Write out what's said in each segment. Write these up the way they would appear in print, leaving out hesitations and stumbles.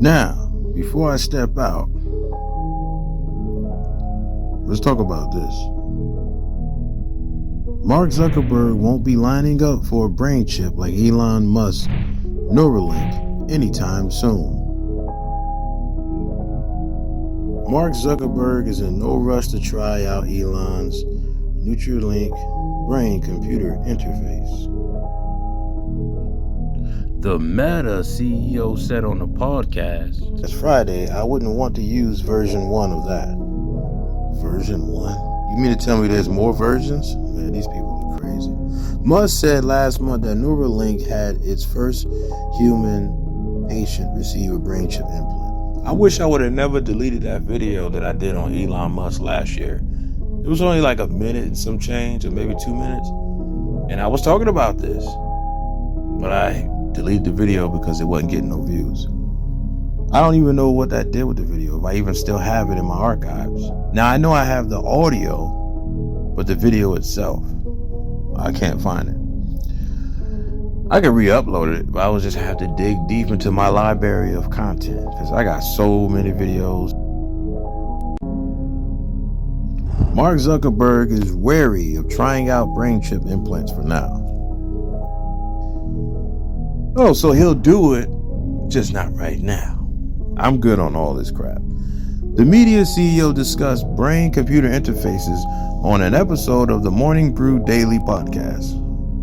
Now, before I step out, let's talk about this. Mark Zuckerberg won't be lining up for a brain chip like Elon Musk Neuralink anytime soon. Mark Zuckerberg is in no rush to try out Elon's Neuralink brain-computer interface. The Meta CEO said on the podcast, "It's Friday, I wouldn't want to use version 1 of that." Version 1? You mean to tell me there's more versions? Man, these people are crazy. Musk said last month that Neuralink had its first human patient receive a brain chip implant. I wish I would have never deleted that video that I did on Elon Musk last year. It was only like a minute and some change, or maybe 2 minutes. And I was talking about this. But I deleted the video because it wasn't getting no views. I don't even know what that did with the video, if I even still have it in my archives. Now, I know I have the audio, but the video itself, I can't find it. I could re-upload it, but I would just have to dig deep into my library of content, because I got so many videos. Mark Zuckerberg is wary of trying out brain chip implants for now. Oh, so he'll do it, just not right now. I'm good on all this crap. The media CEO discussed brain-computer interfaces on an episode of the Morning Brew Daily podcast.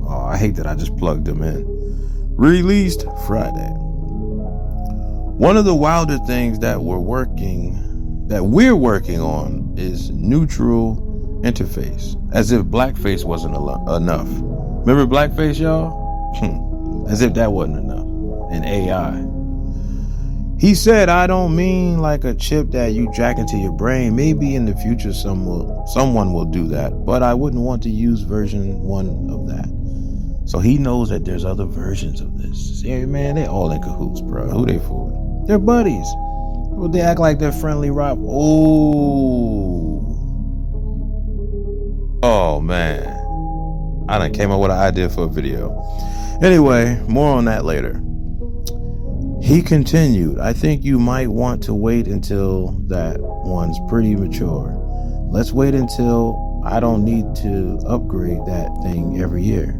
Oh, I hate that I just plugged them in. Released Friday. One of the wilder things that we're working on is neutral interface, as if blackface wasn't enough. Remember blackface, y'all? As if that wasn't enough. And AI. He said, "I don't mean like a chip that you jack into your brain. Maybe in the future someone will do that, but I wouldn't want to use version 1 of that." So he knows that there's other versions of this. See, man, they all in cahoots, bro. Who they fooling? They're buddies. Well, they act like they're friendly, Rob. Oh, man. I done came up with an idea for a video. Anyway, more on that later. He continued, "I think you might want to wait until that one's pretty mature. Let's wait until I don't need to upgrade that thing every year."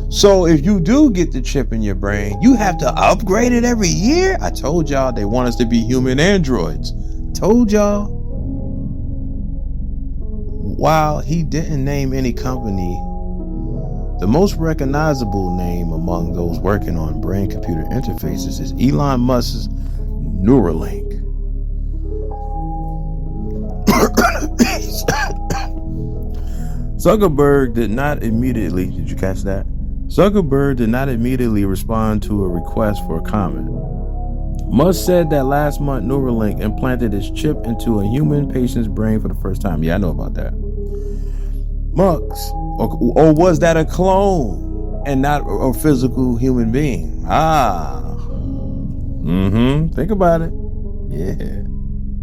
So if you do get the chip in your brain, you have to upgrade it every year? I told y'all they want us to be human androids. Told y'all. While he didn't name any company, the most recognizable name among those working on brain-computer interfaces is Elon Musk's Neuralink. Zuckerberg did not immediately, did you catch that? Zuckerberg did not immediately respond to a request for a comment. Musk said that last month Neuralink implanted its chip into a human patient's brain for the first time. Yeah, I know about that. Musk, or was that a clone and not a physical human being? Think about it. Yeah.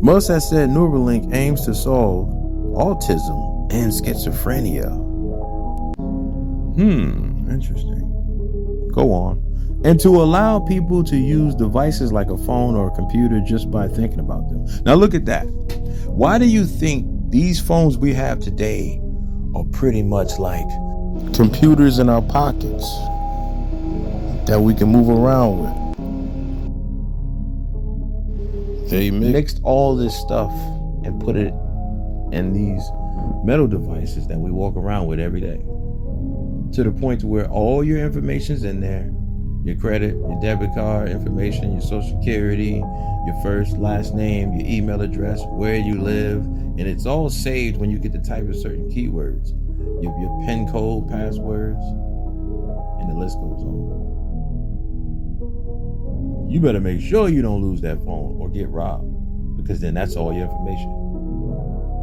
Musk has said Neuralink aims to solve autism and schizophrenia. Interesting. Go on. And to allow people to use devices like a phone or a computer just by thinking about them. Now look at that. Why do you think these phones we have today are pretty much like computers in our pockets that we can move around with? They mixed all this stuff and put it in these metal devices that we walk around with every day, to the point to where all your information's in there. Your credit, your debit card information, your social security, your first, last name, your email address, where you live, and it's all saved when you get to type in certain keywords. Your PIN code, passwords, and the list goes on. You better make sure you don't lose that phone or get robbed, because then that's all your information.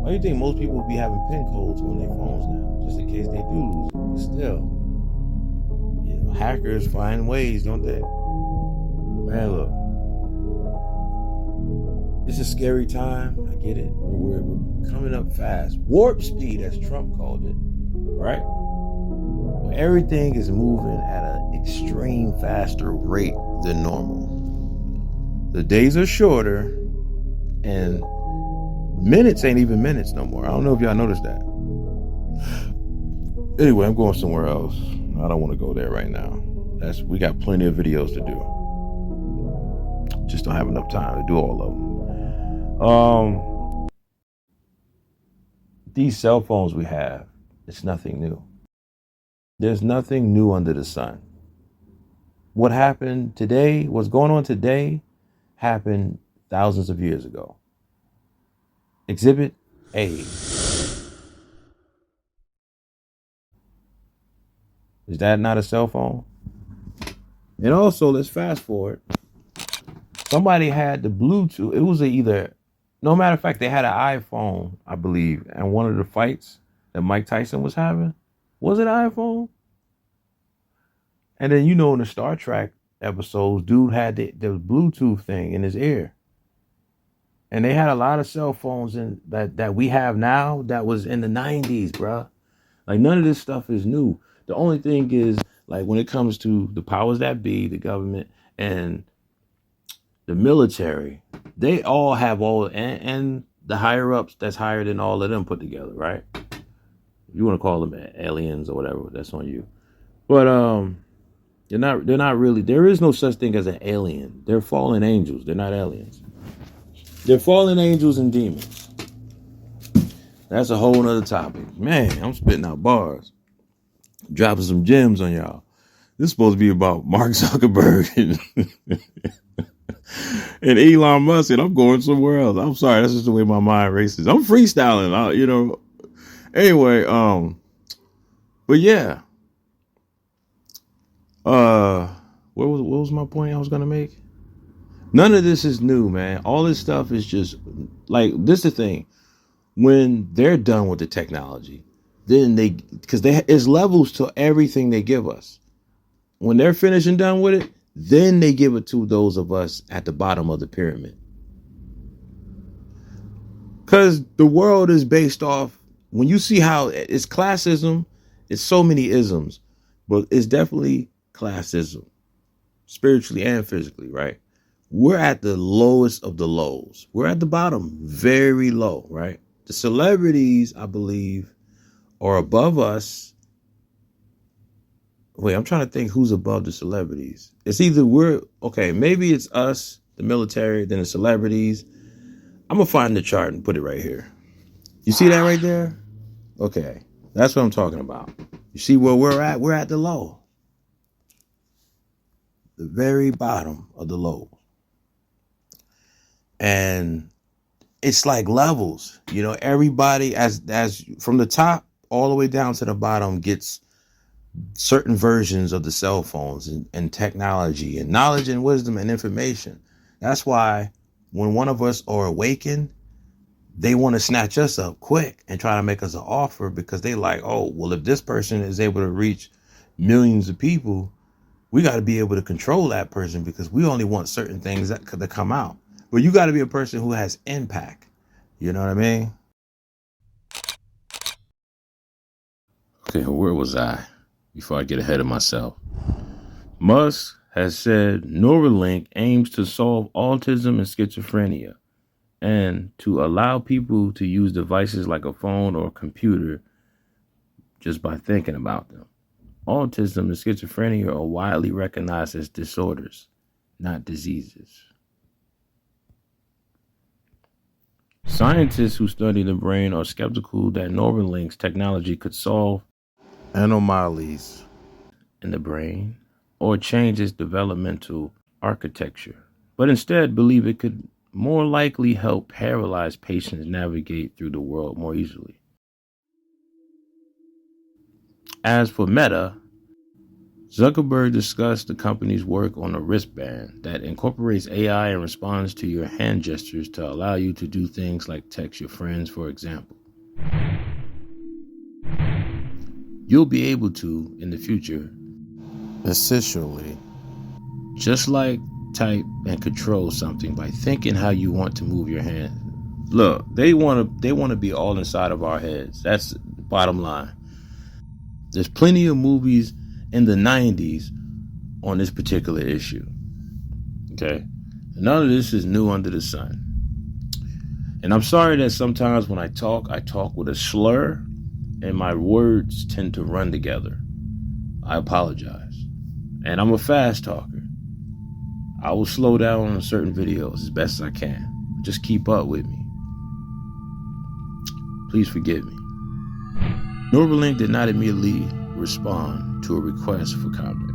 Why do you think most people be having PIN codes on their phones now, just in case they do lose it? But still, hackers find ways, don't they? Man, look, it's a scary time. I get it. We're coming up fast. Warp speed, as Trump called it, right? Well, everything is moving at an extreme faster rate than normal. The days are shorter, and minutes ain't even minutes no more. I don't know if y'all noticed that. Anyway, I'm going somewhere else. I don't want to go there right now. We got plenty of videos to do. Just don't have enough time to do all of them. These cell phones we have, it's nothing new. There's nothing new under the sun. What happened today, what's going on today, happened thousands of years ago. Exhibit A. Is that not a cell phone? And also, let's fast forward. Somebody had the Bluetooth. It was no matter of fact, they had an iPhone, I believe, and one of the fights that Mike Tyson was having, was it an iPhone? And then, in the Star Trek episodes, dude had the Bluetooth thing in his ear. And they had a lot of cell phones that we have now that was in the 90s, bruh. Like, none of this stuff is new. The only thing is, like, when it comes to the powers that be, the government, and the military, they all have and the higher ups that's higher than all of them put together, right? You want to call them aliens or whatever, that's on you. But they're not really, there is no such thing as an alien. They're fallen angels. They're not aliens. They're fallen angels and demons. That's a whole nother topic. Man, I'm spitting out bars. Dropping some gems on y'all. This is supposed to be about Mark Zuckerberg and Elon Musk, and I'm going somewhere else. I'm sorry, that's just the way my mind races. I'm freestyling, Anyway, but yeah. What was my point I was gonna make? None of this is new, man. All this stuff is just like, this is the thing. When they're done with the technology, then because there's levels to everything they give us. When they're finished and done with it, then they give it to those of us at the bottom of the pyramid. Because the world is based off, when you see how it's classism, it's so many isms, but it's definitely classism, spiritually and physically, right? We're at the lowest of the lows. We're at the bottom, very low, right? The celebrities, I believe, are above us. Wait, I'm trying to think who's above the celebrities. It's either maybe it's us, the military, then the celebrities. I'm going to find the chart and put it right here. You see that right there? Okay, that's what I'm talking about. You see where we're at? We're at the low. The very bottom of the low. And it's like levels. Everybody as from the top all the way down to the bottom gets certain versions of the cell phones and technology and knowledge and wisdom and information. That's why when one of us are awakened, they want to snatch us up quick and try to make us an offer, because they like, oh, well, if this person is able to reach millions of people, we got to be able to control that person, because we only want certain things that come out. But you got to be a person who has impact. You know what I mean? Okay, where was I before I get ahead of myself? Musk has said Neuralink aims to solve autism and schizophrenia, and to allow people to use devices like a phone or a computer just by thinking about them. Autism and schizophrenia are widely recognized as disorders, not diseases. Scientists who study the brain are skeptical that Neuralink's technology could solve anomalies in the brain or change its developmental architecture, but instead believe it could more likely help paralyzed patients navigate through the world more easily. As for Meta, Zuckerberg discussed the company's work on a wristband that incorporates AI and responds to your hand gestures to allow you to do things like text your friends, for example. You'll be able to, in the future, essentially, just like type and control something by thinking how you want to move your hand. Look, they want to be all inside of our heads. That's the bottom line. There's plenty of movies in the 90s on this particular issue. Okay? None of this is new under the sun. And I'm sorry that sometimes when I talk with a slur and my words tend to run together. I apologize. And I'm a fast talker. I will slow down on certain videos as best as I can. Just keep up with me. Please forgive me. Neuralink did not immediately respond to a request for comment.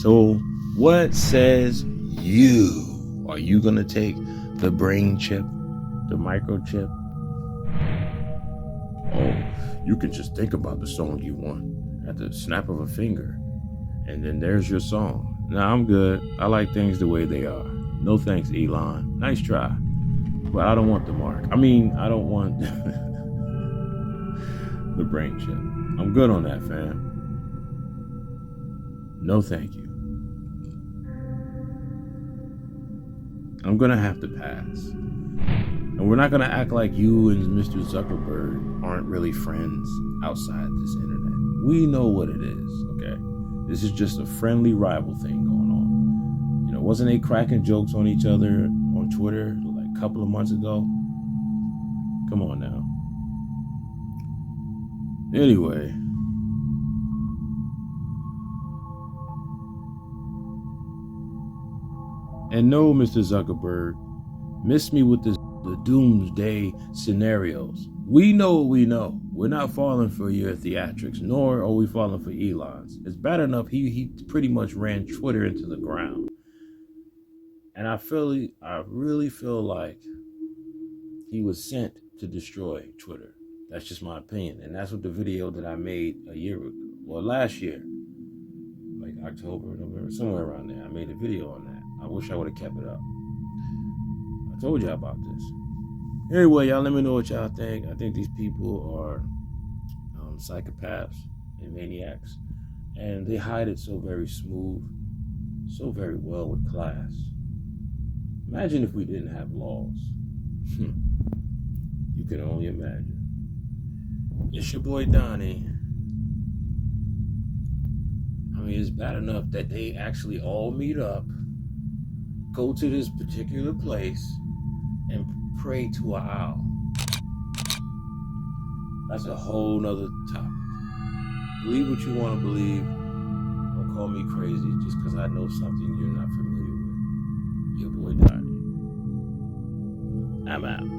So what says you? Are you going to take the brain chip, the microchip? Oh, you can just think about the song you want at the snap of a finger. And then there's your song. Nah, I'm good. I like things the way they are. No thanks, Elon. Nice try. But I don't want the mark. I don't want the brain chip. I'm good on that, fam. No thank you. I'm going to have to pass. And we're not going to act like you and Mr. Zuckerberg aren't really friends outside this internet. We know what it is, okay? This is just a friendly rival thing going on. You know, wasn't they cracking jokes on each other on Twitter like a couple of months ago? Come on now. Anyway. And no, Mr. Zuckerberg, miss me with the doomsday scenarios. We know what we know. We're not falling for your theatrics, nor are we falling for Elon's. It's bad enough he pretty much ran Twitter into the ground. And I really feel like he was sent to destroy Twitter. That's just my opinion. And that's what the video that I made last year, like October, November, somewhere around there. I made a video on that. I wish I would have kept it up. I told y'all about this. Anyway, y'all let me know what y'all think. I think these people are psychopaths and maniacs. And they hide it so very smooth, so very well with class. Imagine if we didn't have laws. You can only imagine. It's your boy Donnie. It's bad enough that they actually all meet up, go to this particular place, and pray to an owl. That's a whole nother topic. Believe what you want to believe. Don't call me crazy just because I know something you're not familiar with. Your boy Donnie. I'm out.